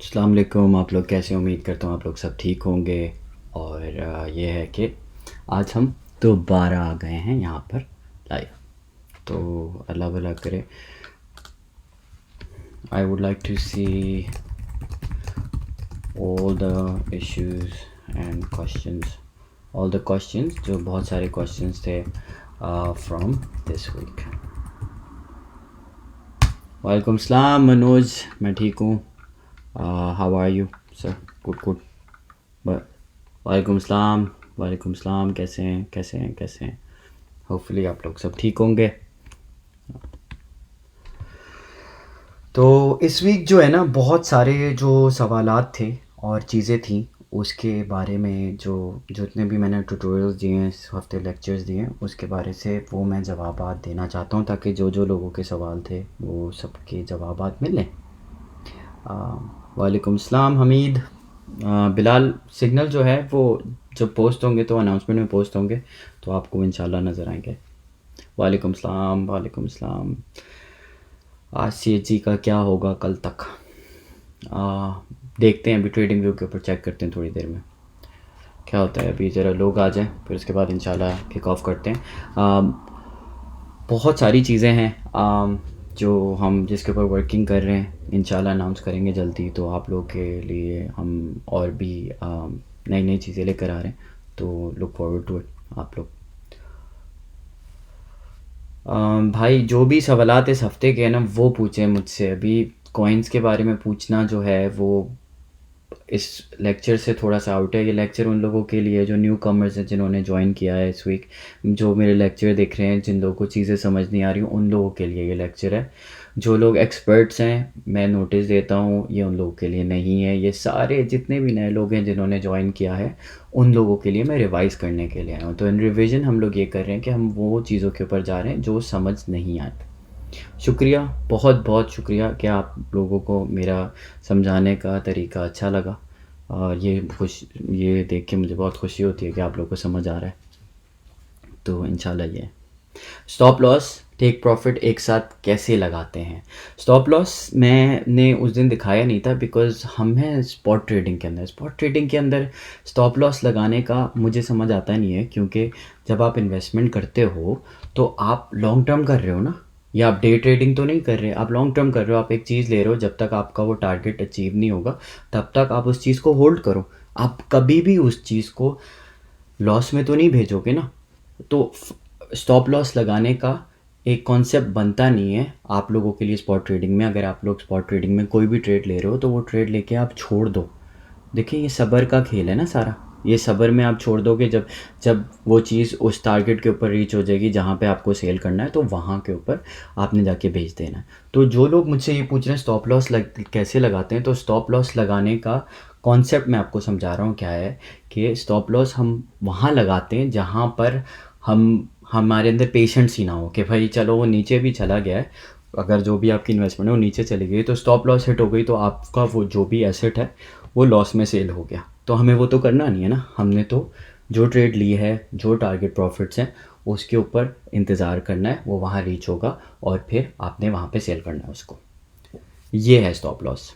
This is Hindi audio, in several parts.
अस्सलाम वालेकुम। आप लोग कैसे? उम्मीद करता हूँ आप लोग सब ठीक होंगे। और ये है कि आज हम दोबारा आ गए हैं यहाँ पर लाइव। तो अल्लाह भला करे। I would like to see all the issues and questions, all the questions, जो बहुत सारे क्वेश्चंस थे फ्रॉम दिस वीक। वालेकुम सलाम मनोज, मैं ठीक हूँ। How are you sir? Good good. वालेकुम सलाम, वालेकुम सलाम। कैसे हैं, कैसे हैं, कैसे हैं? होपफुली आप लोग सब ठीक होंगे। तो इस वीक जो है ना, बहुत सारे जो सवालात थे और चीज़ें थी उसके बारे में, जो जितने भी मैंने ट्यूटोरियल्स दिए हैं इस हफ्ते, लेक्चर्स दिए हैं, उसके बारे से वो मैं जवाबात देना चाहता हूँ, ताकि जो जो लोगों के सवाल थे वो सबके जवाबात मिलें। वालेकुम सलाम हमीद। बिलाल, सिग्नल जो है वो जब पोस्ट होंगे तो अनाउंसमेंट में पोस्ट होंगे तो आपको इंशाल्लाह नज़र आएंगे। वालेकुम सलाम, वालेकुम सलाम। आज सी का क्या होगा कल तक? देखते हैं, अभी ट्रेडिंग व्यू के ऊपर चेक करते हैं थोड़ी देर में क्या होता है। अभी ज़रा लोग आ जाएं, फिर उसके बाद इंशाल्लाह किक ऑफ करते हैं। बहुत सारी चीज़ें हैं जो हम जिसके ऊपर वर्किंग कर रहे हैं, इंशाल्लाह अनाउंस करेंगे जल्दी। तो आप लोगों के लिए हम और भी नई नई चीज़ें लेकर आ रहे हैं, तो लुक फॉरवर्ड टू इट आप लोग। भाई, जो भी सवालात इस हफ्ते के हैं ना वो पूछें मुझसे। अभी कॉइन्स के बारे में पूछना जो है वो इस लेक्चर से थोड़ा सा आउट है। ये लेक्चर उन लोगों के लिए जो न्यू कमर्स हैं, जिन्होंने ज्वाइन किया है इस वीक, जो मेरे लेक्चर देख रहे हैं, जिन लोगों को चीज़ें समझ नहीं आ रही, उन लोगों के लिए ये लेक्चर है। जो लोग एक्सपर्ट्स हैं, मैं नोटिस देता हूँ, ये उन लोगों के लिए नहीं है। ये सारे जितने भी नए लोग हैं जिन्होंने ज्वाइन किया है, उन लोगों के लिए मैं रिवाइज़ करने के लिए आया हूँ। तो इन रिविज़न हम लोग ये कर रहे हैं कि हम वो चीज़ों के ऊपर जा रहे हैं जो समझ नहीं आती। शुक्रिया, बहुत बहुत शुक्रिया कि आप लोगों को मेरा समझाने का तरीका अच्छा लगा। और ये देख के मुझे बहुत खुशी होती है कि आप लोगों को समझ आ रहा है। तो इंशाल्लाह ये स्टॉप लॉस, टेक प्रॉफिट एक साथ कैसे लगाते हैं। स्टॉप लॉस मैंने उस दिन दिखाया नहीं था, बिकॉज हम हैं स्पॉट ट्रेडिंग के अंदर। स्पॉट ट्रेडिंग के अंदर स्टॉप लॉस लगाने का मुझे समझ आता नहीं है, क्योंकि जब आप इन्वेस्टमेंट करते हो तो आप लॉन्ग टर्म कर रहे हो ना, या आप डे ट्रेडिंग तो नहीं कर रहे, आप लॉन्ग टर्म कर रहे हो। आप एक चीज़ ले रहे हो, जब तक आपका वो टारगेट अचीव नहीं होगा तब तक आप उस चीज़ को होल्ड करो। आप कभी भी उस चीज़ को लॉस में तो नहीं भेजोगे ना। तो स्टॉप लॉस लगाने का एक कॉन्सेप्ट बनता नहीं है आप लोगों के लिए स्पॉट ट्रेडिंग में। अगर आप लोग स्पॉट ट्रेडिंग में कोई भी ट्रेड ले रहे हो तो वो ट्रेड लेके आप छोड़ दो। देखिए, ये सब्र का खेल है ना सारा। ये सब्र में आप छोड़ दोगे, जब जब वो चीज़ उस टारगेट के ऊपर रीच हो जाएगी जहाँ पे आपको सेल करना है, तो वहाँ के ऊपर आपने जाके भेज देना है। तो जो लोग मुझसे ये पूछ रहे हैं स्टॉप लॉस कैसे लगाते हैं, तो स्टॉप लॉस लगाने का कॉन्सेप्ट मैं आपको समझा रहा हूँ क्या है। कि स्टॉप लॉस हम वहाँ लगाते हैं जहाँ पर हमारे अंदर पेशेंस ही ना हो कि भाई चलो वो नीचे भी चला गया है, अगर जो भी आपकी इन्वेस्टमेंट है वो नीचे चली गई, तो स्टॉप लॉस हिट हो गई, तो आपका वो जो भी एसेट है वो लॉस में सेल हो गया। तो हमें वो तो करना नहीं है ना। हमने तो जो ट्रेड ली है, जो टारगेट प्रॉफिट्स हैं, उसके ऊपर इंतज़ार करना है, वो वहाँ रीच होगा और फिर आपने वहाँ पे सेल करना है उसको। ये है स्टॉप लॉस।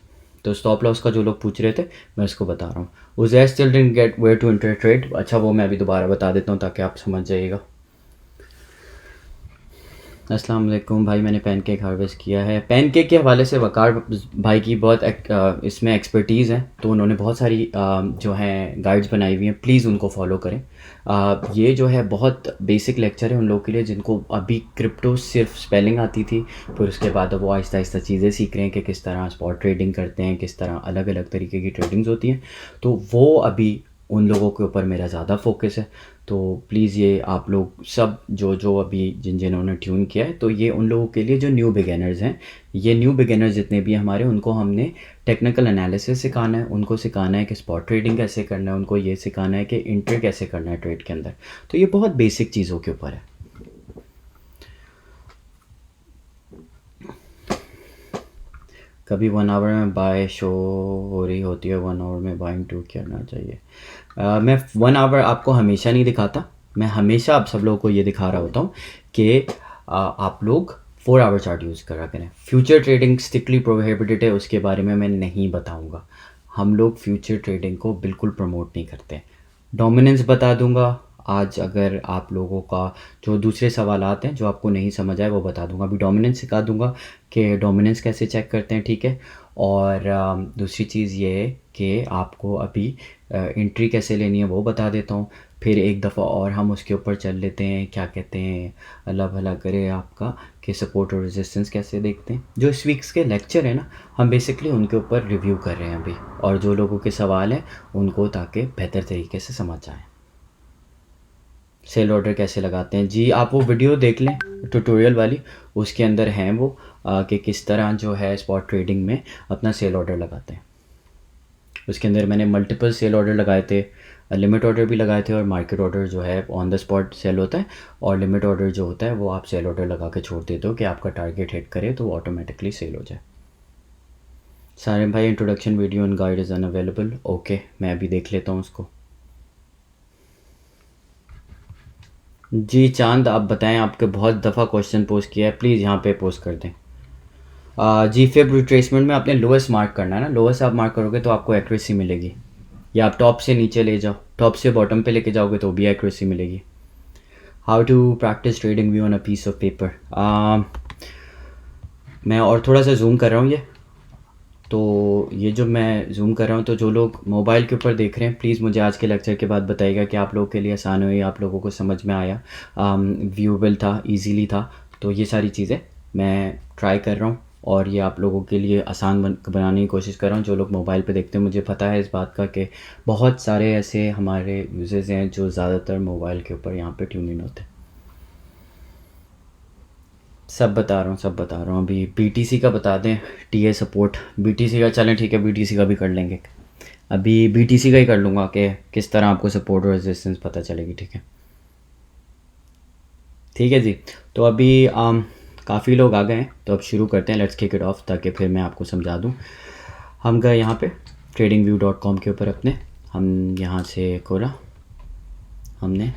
तो स्टॉप लॉस का जो लोग पूछ रहे थे, मैं उसको बता रहा हूँ। Uzair still didn't get where to enter trade. अच्छा, वो मैं अभी दोबारा बता देता हूँ ताकि आप समझ जाइएगा। अस्सलाम वालेकुम भाई, मैंने पैनकेक हार्वेस्ट किया है। पैनकेक के हवाले से वकार भाई की बहुत इसमें एक्सपर्टीज़ है, तो उन्होंने बहुत सारी जो हैं गाइड्स बनाई हुई हैं, प्लीज़ उनको फॉलो करें। ये जो है बहुत बेसिक लेक्चर है उन लोगों के लिए जिनको अभी क्रिप्टो सिर्फ स्पेलिंग आती थी, फिर उसके बाद अब वो आहिस्ता आहिस्ता चीज़ें सीख रहे हैं कि किस तरह स्पॉट ट्रेडिंग करते हैं, किस तरह अलग अलग तरीके की ट्रेडिंग्स होती हैं। तो वो अभी उन लोगों के ऊपर मेरा ज़्यादा फोकस है। तो प्लीज़ ये आप लोग सब जो जो अभी जिन्होंने ट्यून किया है, तो ये उन लोगों के लिए जो न्यू बिगिनर्स हैं। ये न्यू बिगिनर्स जितने भी हमारे, उनको हमने टेक्निकल एनालिसिस सिखाना है, उनको सिखाना है कि स्पॉट ट्रेडिंग कैसे करना है, उनको ये सिखाना है कि इंटर कैसे करना है ट्रेड के अंदर। तो ये बहुत बेसिक चीज़ों के ऊपर है। कभी 1 आवर में बाय शो हो रही होती है, 1 आवर में बाइंग टू करना चाहिए। मैं 1 आवर आपको हमेशा नहीं दिखाता, मैं हमेशा आप सब लोगों को ये दिखा रहा होता हूँ कि आप लोग 4 आवर चार्ट यूज़ करा करें। फ्यूचर ट्रेडिंग स्ट्रिक्टली प्रोहिबिटेड है, उसके बारे में मैं नहीं बताऊंगा। हम लोग फ्यूचर ट्रेडिंग को बिल्कुल प्रमोट नहीं करते। डोमिनेंस बता दूंगा आज, अगर आप लोगों का जो दूसरे सवालात हैं जो आपको नहीं समझ आए वो बता दूंगा। अभी डोमिनेंस सिखा दूंगा कि डोमिनेंस कैसे चेक करते हैं, ठीक है। और दूसरी चीज़ ये है कि आपको अभी एंट्री कैसे लेनी है वो बता देता हूँ। फिर एक दफ़ा और हम उसके ऊपर चल लेते हैं, क्या कहते हैं, अल्लाह भला करे आपका, कि सपोर्ट और रेजिस्टेंस कैसे देखते हैं। जो इस वीक्स के लेक्चर है ना, हम बेसिकली उनके ऊपर रिव्यू कर रहे हैं अभी, और जो लोगों के सवाल हैं उनको, ताकि बेहतर तरीके से समझ आए। सेल ऑर्डर कैसे लगाते हैं जी, आप वो वीडियो देख लें ट्यूटोरियल वाली, उसके अंदर हैं वो कि किस तरह जो है स्पॉट ट्रेडिंग में अपना सेल ऑर्डर लगाते हैं। उसके अंदर मैंने मल्टीपल सेल ऑर्डर लगाए थे, लिमिट ऑर्डर भी लगाए थे, और मार्केट ऑर्डर जो है ऑन द स्पॉट सेल होता है, और लिमिट ऑर्डर जो होता है वो आप सेल ऑर्डर लगा के छोड़ देते हो कि आपका टारगेट हिट करे तो वो ऑटोमेटिकली सेल हो जाए। सारे भाई introduction video and guide is unavailable. Okay, मैं अभी देख लेता हूँ उसको। जी चांद, आप बताएं, आपके बहुत दफ़ा क्वेश्चन पोस्ट किया है, प्लीज़ यहाँ पे पोस्ट कर दें। जी फिर रिट्रेसमेंट में आपने लोएस्ट मार्क करना है ना, लोएस्ट आप मार्क करोगे तो आपको एक्यूरेसी मिलेगी, या आप टॉप से नीचे ले जाओ, टॉप से बॉटम पे लेके जाओगे तो भी एक्यूरेसी मिलेगी। How to practice trading view on a piece of paper. मैं और थोड़ा सा जूम कर रहा हूँ तो ये जो मैं जूम कर रहा हूँ, तो जो लोग मोबाइल के ऊपर देख रहे हैं प्लीज़ मुझे आज के लेक्चर के बाद बताइएगा कि आप लोगों के लिए आसान हुई, आप लोगों को समझ में आया, व्यूएबल था, इजीली था। तो ये सारी चीज़ें मैं ट्राई कर रहा हूँ, और ये आप लोगों के लिए आसान बनाने की कोशिश कर रहा हूँ। जो लोग मोबाइल पे देखते हैं, मुझे पता है इस बात का कि बहुत सारे ऐसे हमारे यूज़र्स हैं जो ज़्यादातर मोबाइल के ऊपर यहाँ पे ट्यून इन होते हैं। सब बता रहा हूँ। अभी बीटीसी का बता दें, टीए सपोर्ट बीटीसी का, चलें ठीक है, बीटीसी का भी कर लेंगे। अभी बीटीसी का ही कर लूँगा कि किस तरह आपको सपोर्ट और रेजिस्टेंस पता चलेगी, ठीक है। ठीक है जी, तो अभी काफ़ी लोग आ गए हैं, तो अब शुरू करते हैं, लेट्स किक इट ऑफ, ताकि फिर मैं आपको समझा दूँ। हम गए यहाँ पे tradingview.com के ऊपर अपने, हम यहाँ से खोला हमने,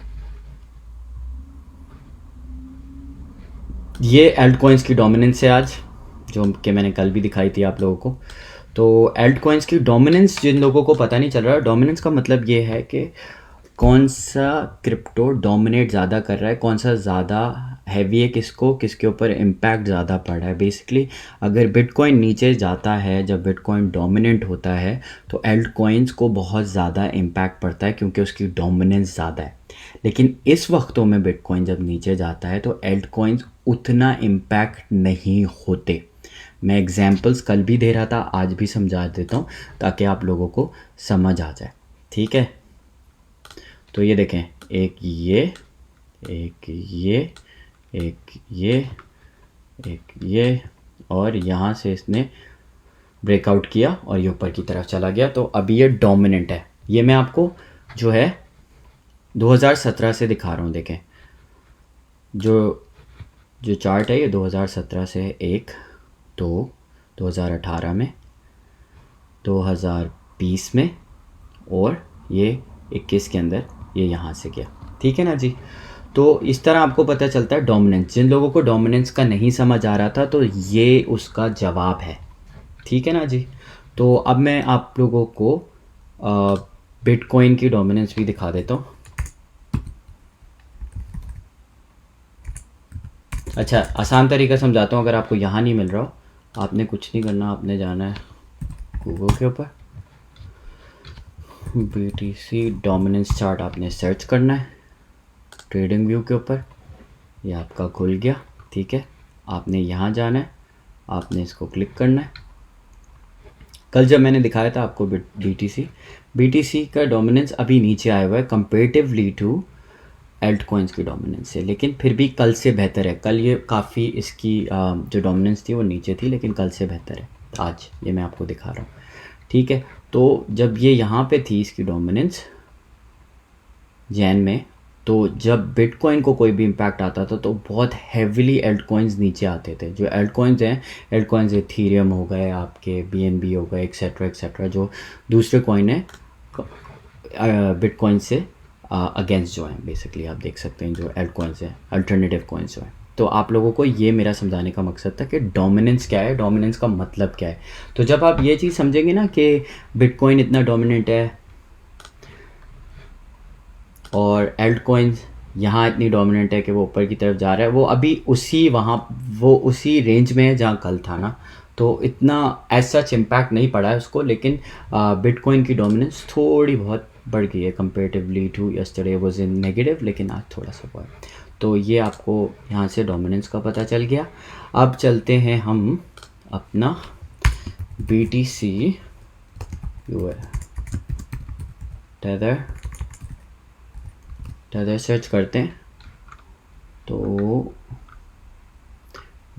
ये एल्ट कॉइन्स की डोमिनेंस है आज, जो कि मैंने कल भी दिखाई थी आप लोगों को। तो एल्ट कॉइन्स की डोमिनेंस जिन लोगों को पता नहीं चल रहा, डोमिनेंस का मतलब ये है कि कौन सा क्रिप्टो डोमिनेट ज़्यादा कर रहा है, कौन सा ज़्यादा हैवी है, किसके ऊपर इम्पैक्ट ज़्यादा पड़ रहा है। बेसिकली अगर बिटकॉइन नीचे जाता है, जब बिटकॉइन डोमिनेंट होता है, तो एल्ट कॉइन्स को बहुत ज़्यादा इम्पैक्ट पड़ता है, क्योंकि उसकी डोमिनेंस ज़्यादा है। लेकिन इस वक्तों में बिटकॉइन जब नीचे जाता है तो एल्ट कॉइन्स उतना इम्पैक्ट नहीं होते। मैं एग्जांपल्स कल भी दे रहा था, आज भी समझा देता हूँ, ताकि आप लोगों को समझ आ जाए, ठीक है। तो ये देखें, एक ये, एक ये, एक ये, एक ये, और यहाँ से इसने ब्रेकआउट किया और ये ऊपर की तरफ चला गया, तो अभी ये डोमिनेंट है। ये मैं आपको जो है 2017 से दिखा रहा हूँ, देखें जो चार्ट है ये 2017 से है, 1 2 2018 में, 2020 में, और ये 21 के अंदर ये यहाँ से गया, ठीक है ना जी। तो इस तरह आपको पता चलता है डोमिनेंस। जिन लोगों को डोमिनेंस का नहीं समझ आ रहा था, तो ये उसका जवाब है, ठीक है ना जी। तो अब मैं आप लोगों को बिटकॉइन की डोमिनेंस भी दिखा देता हूँ। अच्छा, आसान तरीका समझाता हूँ, अगर आपको यहाँ नहीं मिल रहा हो, आपने कुछ नहीं करना, आपने जाना है गूगल के ऊपर, बीटीसी डोमिनेंस चार्ट आपने सर्च करना है ट्रेडिंग व्यू के ऊपर, ये आपका खुल गया, ठीक है। आपने यहाँ जाना है, आपने इसको क्लिक करना है। कल जब मैंने दिखाया था आपको बीटीसी का डोमिनेंस अभी नीचे आया हुआ है कंपेरेटिवली टू एल्ट कॉइन्स की डोमिनेंस से, लेकिन फिर भी कल से बेहतर है। कल ये काफ़ी इसकी जो डोमिनेंस थी वो नीचे थी, लेकिन कल से बेहतर है आज, ये मैं आपको दिखा रहा हूँ, ठीक है। तो जब ये यहाँ पे थी इसकी डोमिनेंस जैन में, तो जब बिटकॉइन को कोई भी इम्पैक्ट आता था तो बहुत हैविली एल्ट कॉइन्स नीचे आते थे। जो एल्ट कॉइन्स हैं, एल्ट कॉइन्स इथीरियम हो गए, आपके BNB हो गए, एक्सेट्रा, जो दूसरे कॉइन है बिटकॉइन से अगेंस्ट जो है, बेसिकली आप देख सकते हैं जो एल्ट कॉइन्स हैं, अल्टरनेटिव कॉइन्स जो हैं, तो आप लोगों को ये मेरा समझाने का मकसद था कि डोमिनेंस क्या है, डोमिनेंस का मतलब क्या है। तो जब आप ये चीज़ समझेंगे ना कि बिटकॉइन इतना डोमिनेंट है और एल्ट कॉइन्स यहाँ इतनी डोमिनेंट है कि वो ऊपर की तरफ जा रहा है, वो अभी उसी रेंज में है जहाँ कल था ना, तो इतना एज सच इम्पैक्ट नहीं पड़ा है उसको, लेकिन बिटकॉइन की डोमिनेंस थोड़ी बहुत बढ़ गई है comparatively to yesterday was in negative, लेकिन आज थोड़ा सा हुआ है। तो ये आपको यहाँ से डोमिनेंस का पता चल गया। अब चलते हैं हम अपना BTC टेदर सर्च करते हैं। तो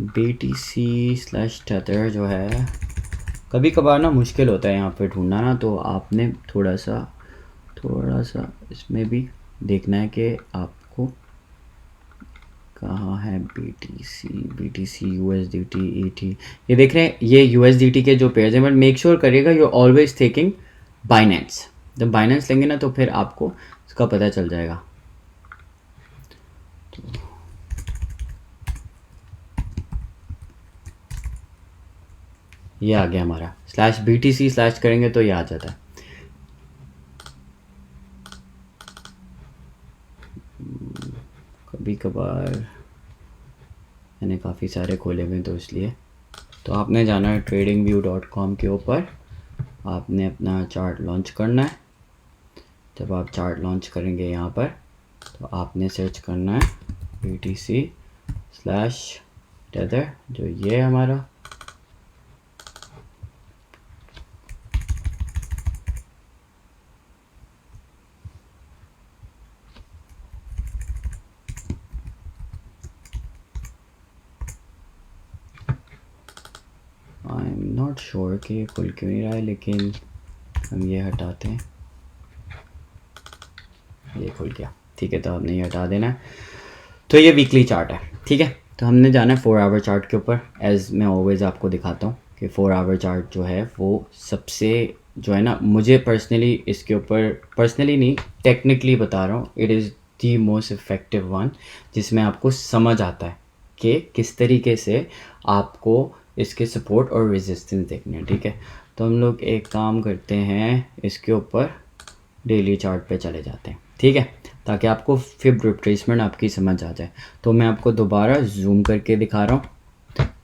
BTC/टेदर जो है कभी कभार ना मुश्किल होता है यहाँ पे ढूंढना ना, तो आपने थोड़ा सा इसमें भी देखना है कि आपको कहाँ है BTC USDT ET। ये देख रहे हैं, ये USDT के जो पेयर्स हैं, बट मेक श्योर करिएगा यू ऑलवेज टेकिंग बाइनेंस। जब बाइनेंस लेंगे ना तो फिर आपको इसका पता चल जाएगा। ये आ गया हमारा /BTC/ करेंगे तो ये आ जाता है। कभी कभार मैंने काफ़ी सारे खोले हुए तो इसलिए। तो आपने जाना है tradingview.com के ऊपर, आपने अपना चार्ट लॉन्च करना है। जब आप चार्ट लॉन्च करेंगे यहाँ पर तो आपने सर्च करना है BTC/टेदर, जो ये है हमारा। आई एम नॉट श्योर कि खुल क्यों नहीं रहा है, लेकिन हम ये हटाते हैं। ये खुल गया, ठीक है। तो आपने ये हटा देना है। तो ये वीकली चार्ट है, ठीक है। तो हमने जाना है 4 आवर चार्ट के ऊपर। एज मैं ऑलवेज आपको दिखाता हूँ कि 4 आवर चार्ट जो है वो सबसे जो है ना, मुझे पर्सनली इसके ऊपर, पर्सनली नहीं टेक्निकली बता रहा हूँ, it is the most effective one, जिसमें आपको समझ आता है कि किस तरीके से आपको इसके सपोर्ट और रेजिस्टेंस देखने हैं, ठीक है। तो हम लोग एक काम करते हैं, इसके ऊपर डेली चार्ट पे चले जाते हैं, ठीक है, ताकि आपको फिब रिट्रेसमेंट आपकी समझ आ जाए। तो मैं आपको दोबारा जूम करके दिखा रहा हूँ।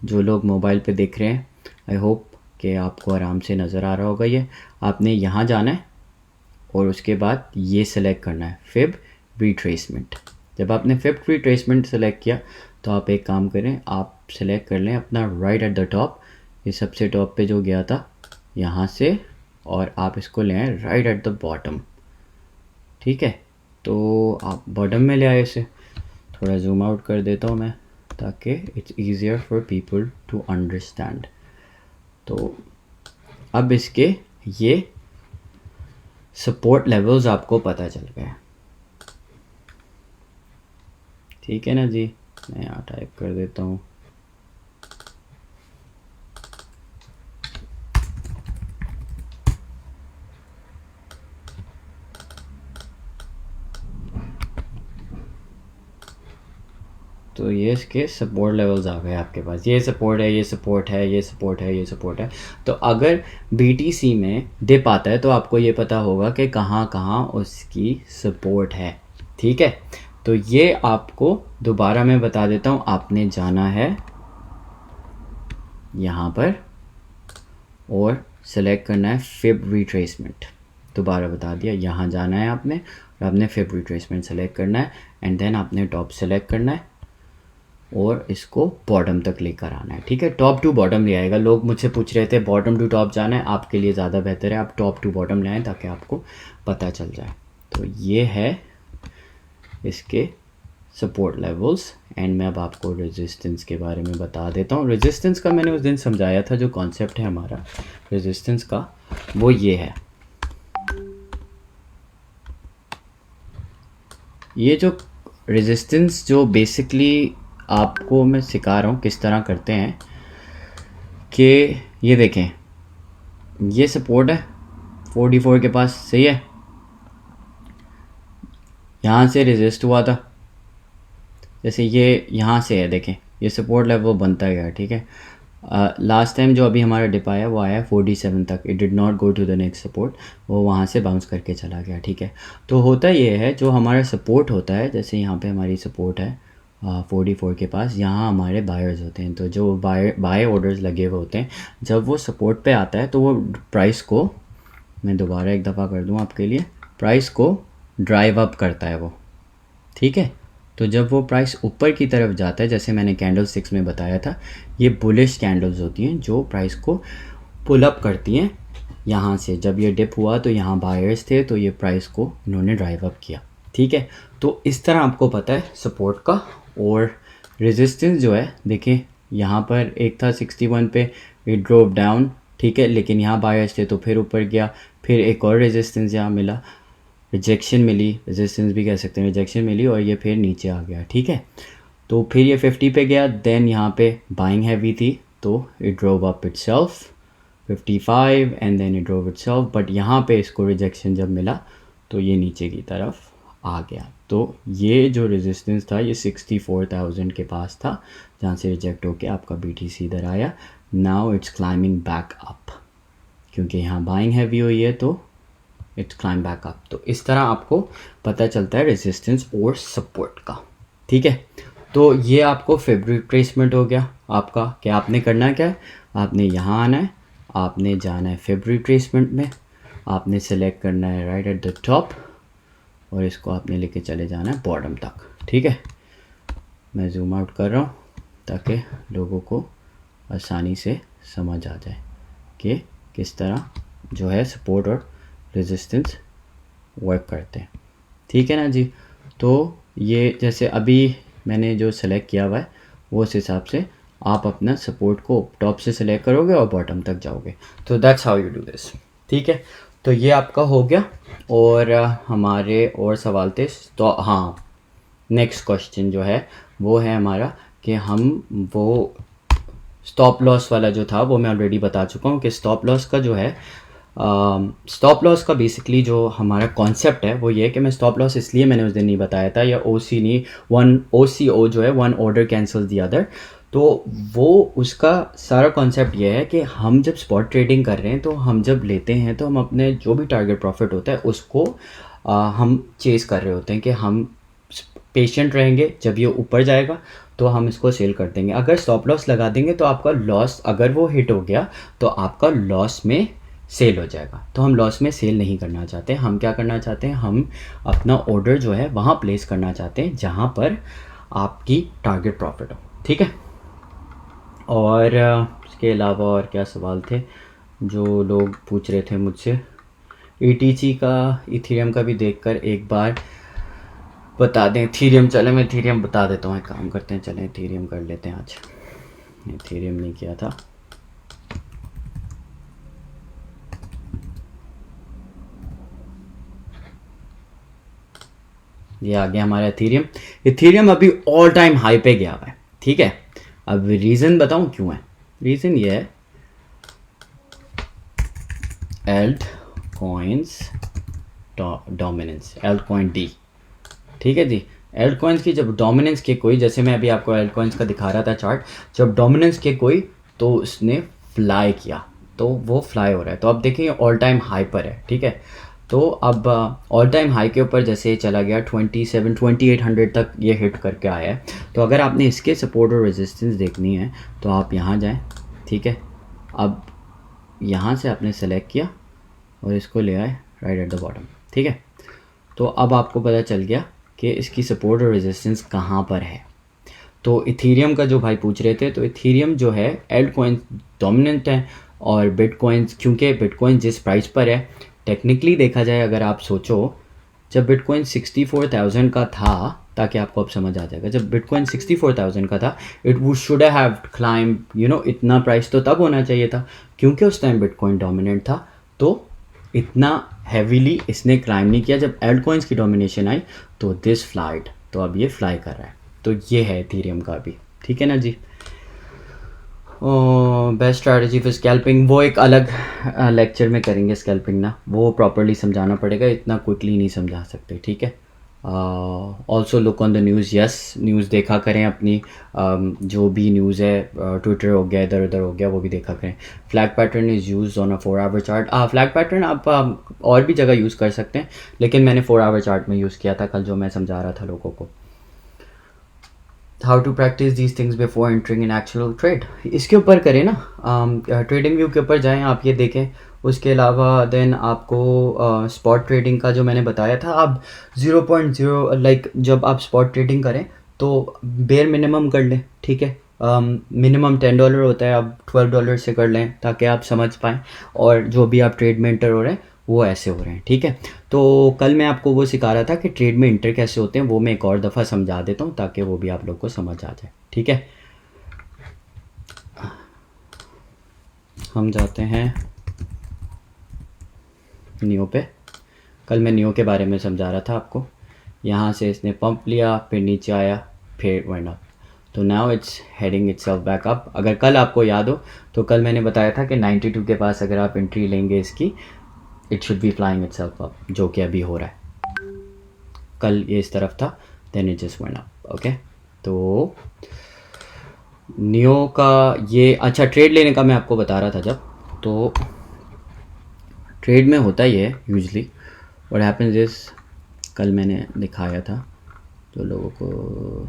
जो लोग मोबाइल पे देख रहे हैं, आई होप कि आपको आराम से नज़र आ रहा होगा। ये आपने यहाँ जाना है और उसके बाद ये सिलेक्ट करना है फिब रिट्रेसमेंट। जब आपने फिब रिट्रेसमेंट सेलेक्ट किया तो आप एक काम करें, आप सेलेक्ट कर लें अपना राइट एट द टॉप, ये सबसे टॉप पे जो गया था यहाँ से, और आप इसको ले आए राइट एट द बॉटम, ठीक है। तो आप बॉटम में ले आए इसे। थोड़ा जूम आउट कर देता हूँ मैं ताकि it's easier for people to understand. तो अब इसके ये सपोर्ट लेवल्स आपको पता चल गए, ठीक है ना जी। मैं यहाँ टाइप कर देता हूँ। तो ये इसके सपोर्ट लेवल्स आ गए आपके पास। ये सपोर्ट है, ये सपोर्ट है, ये सपोर्ट है, ये सपोर्ट है। तो अगर BTC में डिप आता है तो आपको ये पता होगा कि कहाँ कहाँ उसकी सपोर्ट है, ठीक है। तो ये आपको दोबारा मैं बता देता हूँ। आपने जाना है यहाँ पर और सेलेक्ट करना है फिब रिट्रेसमेंट। दोबारा बता दिया, यहाँ जाना है आपने और आपने फिब रिट्रेसमेंट सेलेक्ट करना है, एंड देन आपने टॉप सेलेक्ट करना है और इसको बॉटम तक लेकर आना है, ठीक है। टॉप टू बॉटम ले आएगा। लोग मुझसे पूछ रहे थे बॉटम टू टॉप जाना है, आपके लिए ज़्यादा बेहतर है आप टॉप टू बॉटम ले आएँ ताकि आपको पता चल जाए। तो ये है इसके सपोर्ट लेवल्स, एंड मैं अब आपको रेजिस्टेंस के बारे में बता देता हूँ। रेजिस्टेंस का मैंने उस दिन समझाया था, जो कॉन्सेप्ट है हमारा रेजिस्टेंस का वो ये है। ये जो रेजिस्टेंस जो बेसिकली आपको मैं सिखा रहा हूँ किस तरह करते हैं कि ये देखें, ये सपोर्ट है 44 के पास, सही है। यहाँ से रेजिस्ट हुआ था, जैसे ये यहाँ से है, देखें ये सपोर्ट लेवल वो बनता गया, ठीक है। लास्ट टाइम जो अभी हमारा डिप आया वो आया 47 तक, it did not go to the next support, वो वहाँ से बाउंस करके चला गया, ठीक है। तो होता ये है, जो हमारा सपोर्ट होता है, जैसे यहाँ पे हमारी सपोर्ट है 44 के पास, यहाँ हमारे बायर्स होते हैं, तो जो बाय ऑर्डर्स लगे हुए होते हैं, जब वो सपोर्ट पे आता है तो वो प्राइस को, मैं दोबारा एक दफ़ा कर दूँ आपके लिए, प्राइस को ड्राइव अप करता है वो, ठीक है। तो जब वो प्राइस ऊपर की तरफ जाता है, जैसे मैंने कैंडल 6 में बताया था, ये बुलिश कैंडल्स होती हैं जो प्राइस को पुल अप करती हैं यहाँ से। जब ये डिप हुआ तो यहाँ बायर्स थे, तो ये प्राइस को इन्होंने ड्राइव अप किया, ठीक है। तो इस तरह आपको पता है सपोर्ट का। और रेजिस्टेंस जो है, देखिए यहाँ पर एक था 61 पे, इट ड्रॉप डाउन, ठीक है, लेकिन यहाँ बायर्स थे तो फिर ऊपर गया, फिर एक और रेजिस्टेंस यहाँ मिला, रिजेक्शन मिली, रेजिस्टेंस भी कह सकते हैं, रिजेक्शन मिली, और ये फिर नीचे आ गया, ठीक है। तो फिर ये 50 पे गया, देन यहाँ पे बाइंग हैवी थी तो it drove up itself 55 and then it drove itself, but यहाँ पे इसको रिजेक्शन जब मिला तो ये नीचे की तरफ आ गया। तो ये जो रेजिस्टेंस था ये 64,000 के पास था, जहाँ से रिजेक्ट होके आपका BTC इधर आया। Now it's climbing back up, क्योंकि यहाँ बाइंग हैवी हुई है तो इट्स क्लाइंब बैक अप। तो इस तरह आपको पता चलता है रेजिस्टेंस और सपोर्ट का, ठीक है। तो ये आपको फेब्रुअरी रिट्रेसमेंट हो गया आपका। क्या आपने करना क्या है, आपने यहाँ आना है, आपने जाना है फेब्रुअरी रिट्रेसमेंट में, आपने सेलेक्ट करना है राइट एट द टॉप, और इसको आपने लेके चले जाना है बॉटम तक, ठीक है। मैं जूम आउट कर रहा हूँ ताकि लोगों को आसानी से समझ आ जाए कि किस तरह जो है सपोर्ट और रेजिस्टेंस वर्क करते हैं, ठीक है ना जी। तो ये जैसे अभी मैंने जो सेलेक्ट किया हुआ है वो उस हिसाब से आप अपना सपोर्ट को टॉप से सेलेक्ट करोगे और बॉटम तक जाओगे। तो that's how you do this, ठीक है। तो ये आपका हो गया। और हमारे और सवाल थे, तो हाँ नेक्स्ट क्वेश्चन जो है वो है हमारा कि हम वो स्टॉप लॉस वाला जो था वो मैं ऑलरेडी बता चुका हूँ कि स्टॉप लॉस का जो है, स्टॉप लॉस का बेसिकली जो हमारा कॉन्सेप्ट है वो ये है कि मैं स्टॉप लॉस इसलिए मैंने उस दिन नहीं बताया था, या OC नहीं, OCO जो है one order cancel the other. तो वो उसका सारा कॉन्सेप्ट ये है कि हम जब स्पॉट ट्रेडिंग कर रहे हैं तो हम जब लेते हैं तो हम अपने जो भी टारगेट प्रॉफिट होता है उसको हम चेस कर रहे होते हैं कि हम पेशेंट रहेंगे, जब ये ऊपर जाएगा तो हम इसको सेल कर देंगे। अगर स्टॉप लॉस लगा देंगे तो आपका लॉस, अगर वो हिट हो गया तो आपका लॉस में सेल हो जाएगा। तो हम लॉस में सेल नहीं करना चाहते, हम क्या करना चाहते हैं, हम अपना ऑर्डर जो है वहाँ प्लेस करना चाहते हैं जहाँ पर आपकी टारगेट प्रॉफिट हो, ठीक है। और इसके अलावा और क्या सवाल थे जो लोग पूछ रहे थे मुझसे, ETC का, इथेरियम का भी देखकर एक बार बता दें। इथेरियम, चले मैं इथेरियम बता देता हूँ, एक काम करते हैं, चलें इथेरियम कर लेते हैं आज, इथेरियम नहीं किया था। ये आ गया हमारा इथेरियम। इथेरियम अभी ऑल टाइम हाई पे गया हुआ है, ठीक है। अब रीज़न बताऊं क्यों है, रीज़न ये है Alt coins dominance, Alt coin D, ठीक है जी। एल्ट कॉइन्स की जब डोमिनेंस के कोई, जैसे मैं अभी आपको एल्ट कॉइन्स का दिखा रहा था चार्ट, जब डोमिनेंस के कोई तो उसने फ्लाई किया, तो वो फ्लाई हो रहा है। तो अब देखिए ऑल टाइम हाई पर है, ठीक है। तो अब ऑल टाइम हाई के ऊपर जैसे चला गया 2800 तक ये हिट करके आया है। तो अगर आपने इसके सपोर्ट और रेजिस्टेंस देखनी है तो आप यहाँ जाएं, ठीक है। अब यहाँ से आपने सेलेक्ट किया और इसको ले आए राइट एट द बॉटम, ठीक है। तो अब आपको पता चल गया कि इसकी सपोर्ट और रेजिस्टेंस कहाँ पर है। तो इथेरियम का जो भाई पूछ रहे थे, तो इथेरियम जो है एल्ट कॉइन डोमिनेंट है, और बिटकॉइन, क्योंकि बिटकॉइन जिस प्राइस पर है, टेक्निकली देखा जाए अगर आप सोचो, जब बिटकॉइन 64,000 का था, ताकि आपको अब समझ आ जाएगा, जब बिटकॉइन 64,000 का था, it would should have climb, इतना प्राइस तो तब होना चाहिए था, क्योंकि उस टाइम बिटकॉइन डोमिनेंट था, तो इतना हैवीली इसने क्लाइंब नहीं किया। जब एल्ट कॉइन्स की डोमिनेशन आई तो दिस फ्लाइड, तो अब ये फ्लाई कर रहा है। तो ये है इथेरियम का भी, ठीक है ना जी। बेस्ट स्ट्रैटेजी फॉर स्कैल्पिंग, वो एक अलग लेक्चर में करेंगे स्कैल्पिंग ना, वो प्रॉपरली समझाना पड़ेगा, इतना क्विकली नहीं समझा सकते, ठीक है। Also look on the news, yes news देखा करें अपनी, जो भी न्यूज़ है ट्विटर हो गया, इधर उधर हो गया, वो भी देखा करें। Flag pattern is use on a 4 our chart. Flag pattern आप और भी जगह यूज़ कर सकते हैं, लेकिन मैंने 4 आवर चार्ट में यूज़ किया था कल, जो मैं समझा रहा था लोगों को। How to practice these things before entering in actual trade, इसके ऊपर करें ना, ट्रेडिंग व्यू के ऊपर जाएं, आप ये देखें। उसके अलावा देन आपको स्पॉट ट्रेडिंग का जो मैंने बताया था, आप 0.0 लाइक जब आप स्पॉट ट्रेडिंग करें तो बेयर मिनिमम कर लें, ठीक है। मिनिमम $10 होता है, आप $12 से कर लें ताकि आप समझ पाएँ, और जो भी आप ट्रेड में इंटर हो रहे हैं वो ऐसे हो रहे हैं, ठीक है। तो कल मैं आपको वो सिखा रहा था कि ट्रेड में इंटर कैसे होते हैं, वो मैं एक और दफ़ा समझा देता हूँ ताकि वो भी आप लोग को समझ आ जाए, ठीक है। हम जाते हैं नियो पे। कल मैं नियो के बारे में समझा रहा था आपको। यहाँ से इसने पंप लिया, फिर नीचे आया, फिर वेंट अप, तो now it's heading itself back up. अगर कल आपको याद हो तो कल मैंने बताया था कि 92 के पास अगर आप एंट्री लेंगे इसकी, it should be flying itself up, जो कि अभी हो रहा है। कल ये इस तरफ था, then it just went up, okay. तो नियो का ये अच्छा ट्रेड लेने का मैं आपको बता रहा था जब, तो ट्रेड में होता ही है यूजली व्हाट हैपेंस इज, कल मैंने दिखाया था तो लोगों को।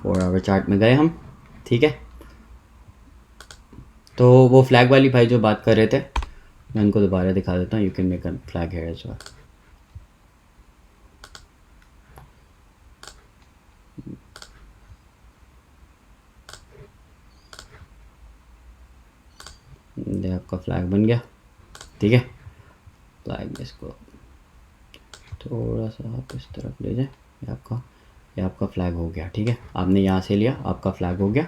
4 आवर चार्ट में गए हम, ठीक है। तो वो फ्लैग वाली भाई जो बात कर रहे थे, मैं उनको दोबारा दिखा देता हूँ। You can make a flag here as well. ये आपका फ्लैग बन गया, ठीक है। फ्लैग इसको थोड़ा सा आप इस तरफ ले जाए, ये आपका फ्लैग हो गया, ठीक है। आपने यहाँ से लिया, आपका फ्लैग हो गया।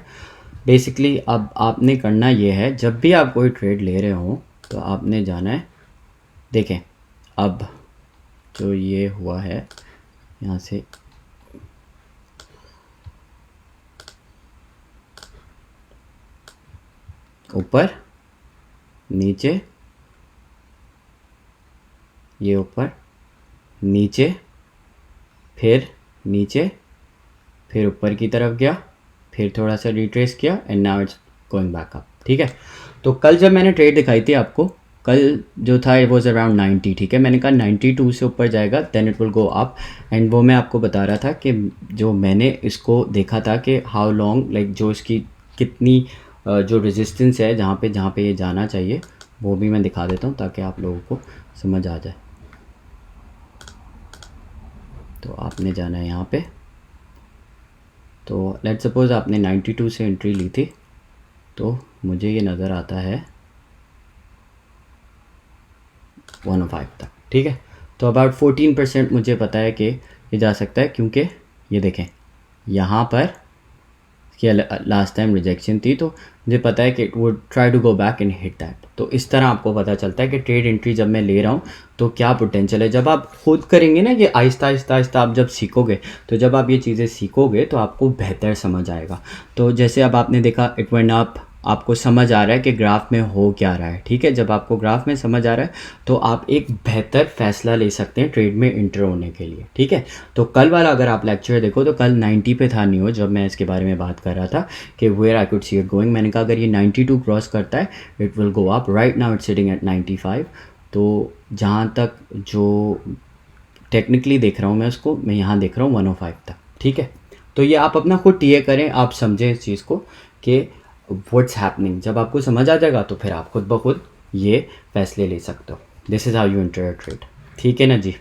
बेसिकली अब आपने करना ये है, जब भी आप कोई ट्रेड ले रहे हो तो आपने जाना है, देखें अब जो ये हुआ है यहाँ से ऊपर नीचे, ये ऊपर नीचे, फिर नीचे, फिर ऊपर की तरफ गया, फिर थोड़ा सा रिट्रेस किया, and now it's going back up, ठीक है। तो कल जब मैंने ट्रेड दिखाई थी आपको, कल जो था इट वॉज अराउंड 90, ठीक है। मैंने कहा 92 से ऊपर जाएगा then it will go up, and वो मैं आपको बता रहा था कि जो मैंने इसको देखा था कि हाउ लॉन्ग, लाइक जो इसकी कितनी जो रेजिस्टेंस है जहाँ पे ये जाना चाहिए, वो भी मैं दिखा देता हूँ ताकि आप लोगों को समझ आ जाए। तो आपने जाना है यहाँ पे, तो लेट्स सपोज आपने 92 से एंट्री ली थी, तो मुझे ये नज़र आता है 105 तक, ठीक है। तो अबाउट 14% मुझे पता है कि ये जा सकता है, क्योंकि ये देखें यहाँ पर कि लास्ट टाइम रिजेक्शन थी, तो मुझे पता है कि it would try to go back and hit that. तो इस तरह आपको पता चलता है कि ट्रेड एंट्री जब मैं ले रहा हूँ तो क्या पोटेंशियल है। जब आप खुद करेंगे ना, ये आहिस्ता आहिस्ता आहिस्ता आप जब सीखोगे, तो जब आप ये चीज़ें सीखोगे तो आपको बेहतर समझ आएगा। तो जैसे अब आपने देखा इट वेंट अप, आपको समझ आ रहा है कि ग्राफ में हो क्या रहा है, ठीक है। जब आपको ग्राफ में समझ आ रहा है तो आप एक बेहतर फैसला ले सकते हैं ट्रेड में इंटर होने के लिए, ठीक है। तो कल वाला अगर आप लेक्चर देखो तो कल 90 पे था नियो, जब मैं इसके बारे में बात कर रहा था कि where I could see it going. मैंने कहा अगर ये 92 क्रॉस करता है it will go up, right now it's sitting at 95। तो जहाँ तक जो टेक्निकली देख रहा हूँ मैं उसको, मैं यहाँ देख रहा हूँ 105 तक, ठीक है। तो ये आप अपना खुद टीए करें, आप समझें इस चीज़ को कि व्हाट्स हैपनिंग। जब आपको समझ आ जाएगा तो फिर आप खुद ब खुद ये फैसले ले सकते हो। This is how you enter trade, ठीक है ना जी।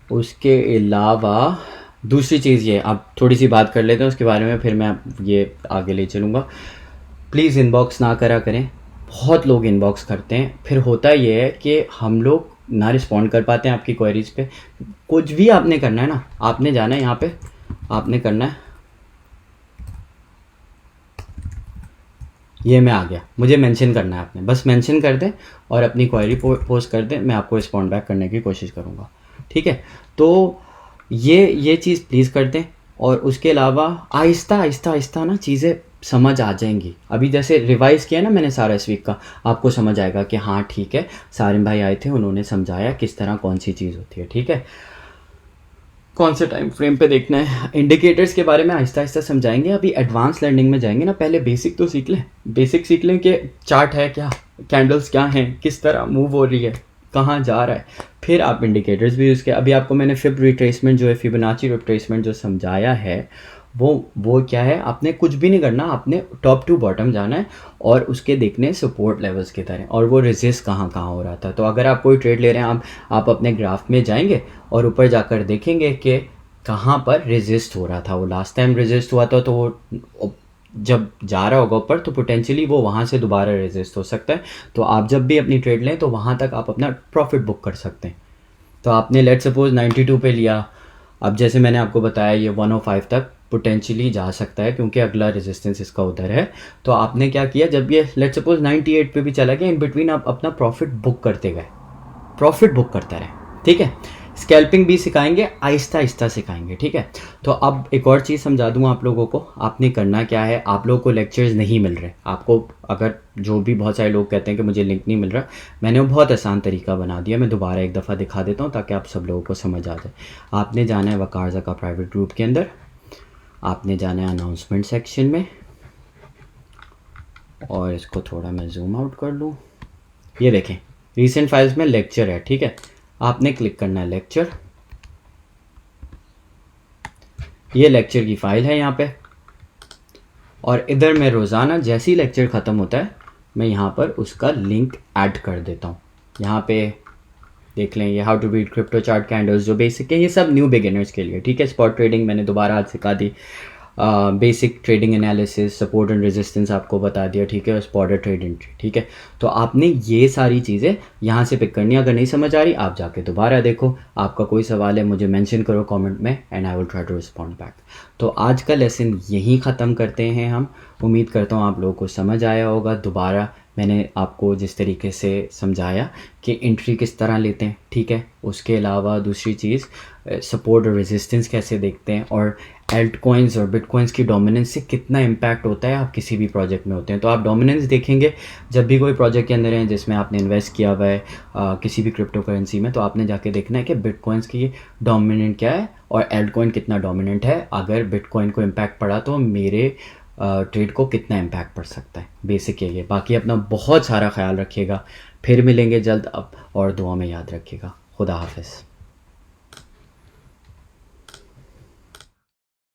उसके अलावा दूसरी चीज़ ये, आप थोड़ी सी बात कर लेते हैं उसके बारे में, फिर मैं ये आगे ले चलूँगा। प्लीज़ इनबॉक्स ना करा करें, बहुत लोग इनबॉक्स करते हैं, फिर होता ये है कि हम लोग ना रिस्पॉन्ड कर पाते हैं आपकी क्वेरीज़ पे। कुछ भी आपने करना है ना, आपने जाना है यहाँ पे, आपने करना है, ये मैं आ गया, मुझे मेंशन करना है आपने, बस मेंशन कर दें और अपनी क्वेरी पोस्ट कर दें, मैं आपको रिस्पॉन्ड बैक करने की कोशिश करूँगा, ठीक है। तो ये चीज़ प्लीज़ कर दें। और उसके अलावा आहिस्ता आहिस्ता आहिस्ता ना चीज़ें समझ आ जाएंगी। अभी जैसे रिवाइज़ किया ना मैंने सारा इस वीक का, आपको समझ आएगा कि हाँ ठीक है, सारिम भाई आए थे, उन्होंने समझाया किस तरह कौन सी चीज़ होती है। ठीक है, कौन से टाइम फ्रेम पे देखना है। इंडिकेटर्स के बारे में आहिस्ता आहिस्ता समझाएंगे। अभी एडवांस लर्निंग में जाएंगे ना, पहले बेसिक तो सीख लें। बेसिक सीख लें कि चार्ट है क्या, कैंडल्स क्या हैं, किस तरह मूव हो रही है, कहाँ जा रहा है, फिर आप इंडिकेटर्स भी यूज़ किया। अभी आपको मैंने फिब रिट्रेसमेंट जो है, फिबोनाची रिट्रेसमेंट जो समझाया है, वो क्या है, आपने कुछ भी नहीं करना, आपने टॉप टू बॉटम जाना है और उसके देखने सपोर्ट लेवल्स की तरह, और वो रेजिस्ट कहाँ कहाँ हो रहा था। तो अगर आप कोई ट्रेड ले रहे हैं, आप अपने ग्राफ में जाएंगे और ऊपर जाकर देखेंगे कि कहाँ पर रेजिस्ट हो रहा था। वो लास्ट टाइम रेजिस्ट हुआ था, तो वो जब जा रहा होगा ऊपर तो पोटेंशियली वो वहाँ से दोबारा रेजिस्ट हो सकता है। तो आप जब भी अपनी ट्रेड लें तो वहाँ तक आप अपना प्रॉफिट बुक कर सकते हैं। तो आपने लेट सपोज 92 पे लिया, अब जैसे मैंने आपको बताया ये 105 तक पोटेंशियली जा सकता है क्योंकि अगला रेजिस्टेंस इसका उधर है। तो आपने क्या किया, जब ये लेट सपोज 98 पे भी चला गया, इन बिटवीन आप अपना प्रॉफिट बुक करते गए, प्रॉफिट बुक करता रहे। ठीक है, स्कैल्पिंग भी सिखाएंगे, आहिस्ता आहिस्ता सिखाएंगे। ठीक है, तो अब एक और चीज़ समझा दूँ आप लोगों को। आपने करना क्या है, आप लोगों को लेक्चर्स नहीं मिल रहे आपको, अगर जो भी बहुत सारे लोग कहते हैं कि मुझे लिंक नहीं मिल रहा, मैंने वो बहुत आसान तरीका बना दिया। मैं दोबारा एक दफ़ा दिखा देता हूँ ताकि आप सब लोगों को समझ आ जाए। आपने जाना है वकार का प्राइवेट ग्रुप के अंदर, आपने जाना है अनाउंसमेंट सेक्शन में, और इसको थोड़ा मैं जूम आउट कर लूँ। ये देखें रीसेंट फाइल्स में लेक्चर है। ठीक है, आपने क्लिक करना है लेक्चर, ये लेक्चर की फाइल है यहाँ पे, और इधर मैं रोज़ाना जैसे ही लेक्चर ख़त्म होता है मैं यहाँ पर उसका लिंक ऐड कर देता हूँ। यहाँ पे देख लें, ये how to beat crypto chart candles जो बेसिक है, ये सब न्यू बिगिनर्स के लिए। ठीक है, स्पॉट ट्रेडिंग मैंने दोबारा आज सिखा दी, basic trading analysis, support and resistance आपको बता दिया। ठीक है, और स्पॉट ट्रेड एंट्री। ठीक है, तो आपने ये सारी चीज़ें यहाँ से पिक करनी है। अगर नहीं समझ आ रही आप जाके दोबारा देखो, आपका कोई सवाल है मुझे मेंशन करो कमेंट में and I will try to respond back. तो आज का लेसन यहीं ख़त्म करते हैं हम। उम्मीद करता हूँ आप लोगों को समझ आया होगा। दोबारा मैंने आपको जिस तरीके से समझाया कि एंट्री किस तरह लेते हैं, ठीक है, उसके अलावा दूसरी चीज़ सपोर्ट और रेजिस्टेंस कैसे देखते हैं, और एल्ट कॉइन्स और बिटकॉइंस की डोमिनेंस से कितना इम्पैक्ट होता है आप किसी भी प्रोजेक्ट में होते हैं। तो आप डोमिनेंस देखेंगे जब भी कोई प्रोजेक्ट के अंदर है जिसमें आपने इन्वेस्ट किया हुआ है किसी भी क्रिप्टो करेंसी में, तो आपने जाके देखना है कि बिटकॉइंस की डोमिनेंट क्या है और एल्ट कॉइन कितना डोमिनेंट है। अगर बिटकॉइन को इम्पैक्ट पड़ा तो मेरे ट्रेड को कितना इम्पैक्ट पड़ सकता है। बेसिक ये बाकी अपना बहुत सारा ख्याल रखिएगा। फिर मिलेंगे जल्द अब, और दुआ में याद रखिएगा। खुदा हाफिज़।